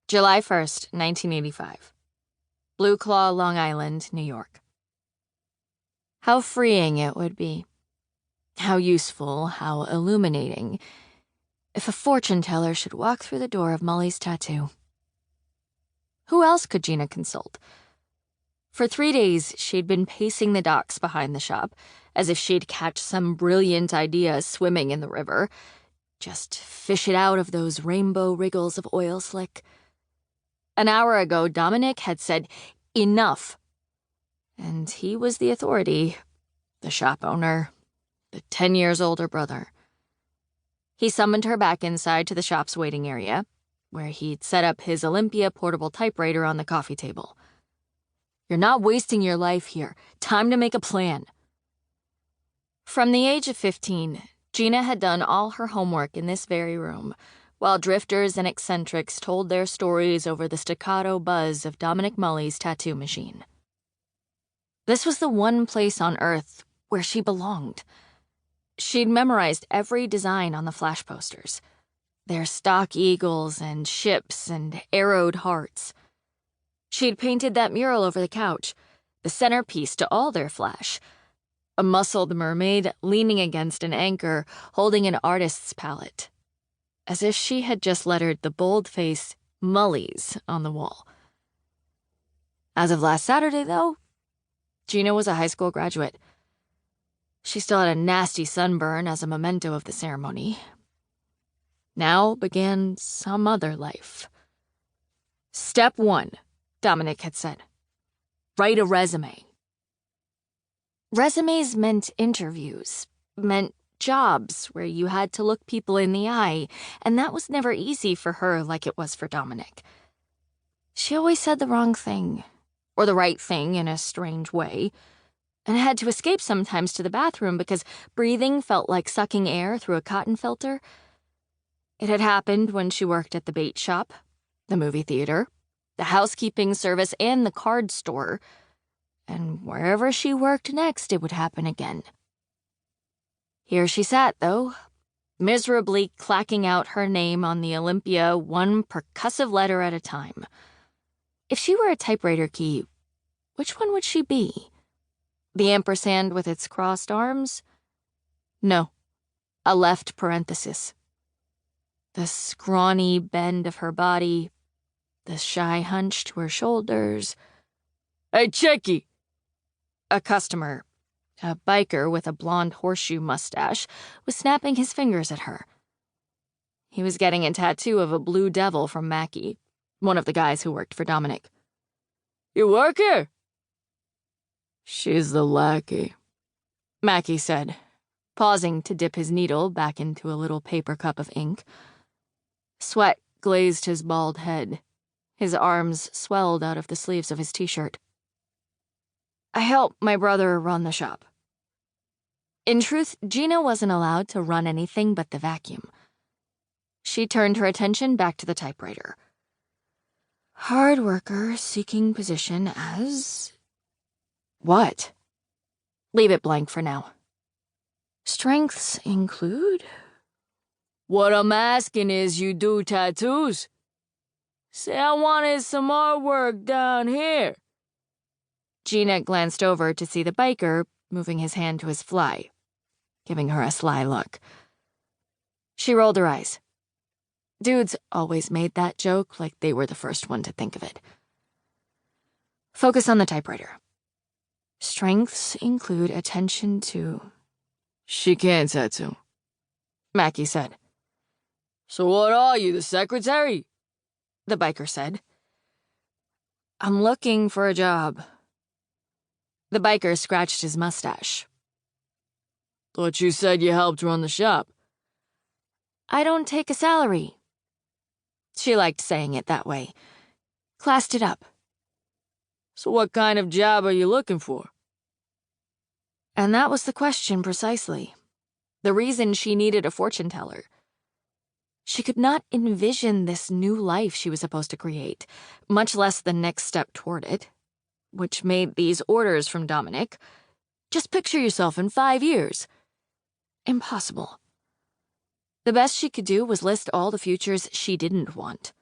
July 1st, 1985. Blue Claw, Long Island, New York. How freeing it would be. How useful, how illuminating, if a fortune teller should walk through the door of Mulley's tattoo. Who else could Gina consult? For 3 days, she'd been pacing the docks behind the shop, as if she'd catch some brilliant idea swimming in the river. Just fish it out of those rainbow wriggles of oil slick. An hour ago, Dominic had said, "Enough." And he was the authority, the shop owner, the 10 years older brother. He summoned her back inside to the shop's waiting area, where he'd set up his Olympia portable typewriter on the coffee table. "You're not wasting your life here. Time to make a plan." From the age of 15, Gina had done all her homework in this very room, while drifters and eccentrics told their stories over the staccato buzz of Dominic Mulley's tattoo machine. This was the one place on Earth where she belonged. She'd memorized every design on the flash posters, their stock eagles and ships and arrowed hearts. She'd painted that mural over the couch, the centerpiece to all their flash, a muscled mermaid leaning against an anchor holding an artist's palette, as if she had just lettered the bold-faced Mulleys on the wall. As of last Saturday, though, Gina was a high school graduate. She still had a nasty sunburn as a memento of the ceremony. Now began some other life. Step 1, Dominic had said. Write a resume. Resumes meant interviews, meant jobs where you had to look people in the eye, and that was never easy for her like it was for Dominic. She always said the wrong thing, or the right thing in a strange way, and had to escape sometimes to the bathroom because breathing felt like sucking air through a cotton filter. It had happened when she worked at the bait shop, the movie theater, the housekeeping service, and the card store, and wherever she worked next, it would happen again. Here she sat, though, miserably clacking out her name on the Olympia one percussive letter at a time. If she were a typewriter key, which one would she be? The ampersand with its crossed arms? No, a left parenthesis. The scrawny bend of her body, the shy hunch to her shoulders. "Hey, Checky!" A customer, a biker with a blonde horseshoe mustache, was snapping his fingers at her. He was getting a tattoo of a blue devil from Mackie, one of the guys who worked for Dominic. "You work here?" "She's the lackey," Mackie said, pausing to dip his needle back into a little paper cup of ink. Sweat glazed his bald head. His arms swelled out of the sleeves of his t-shirt. "I help my brother run the shop." In truth, Gina wasn't allowed to run anything but the vacuum. She turned her attention back to the typewriter. Hard worker seeking position as... what? Leave it blank for now. Strengths include... "What I'm asking is you do tattoos. Say I wanted some artwork down here." Gina glanced over to see the biker moving his hand to his fly, giving her a sly look. She rolled her eyes. Dudes always made that joke like they were the first one to think of it. Focus on the typewriter. Strengths include attention to... "She can tattoo," Mackie said. "So what are you, the secretary?" the biker said. "I'm looking for a job." The biker scratched his mustache. "Thought you said you helped run the shop." "I don't take a salary." She liked saying it that way. Classed it up. "So what kind of job are you looking for?" And that was the question precisely. The reason she needed a fortune teller. She could not envision this new life she was supposed to create, much less the next step toward it, which made these orders from Dominic. Just picture yourself in 5 years. Impossible. The best she could do was list all the futures she didn't want.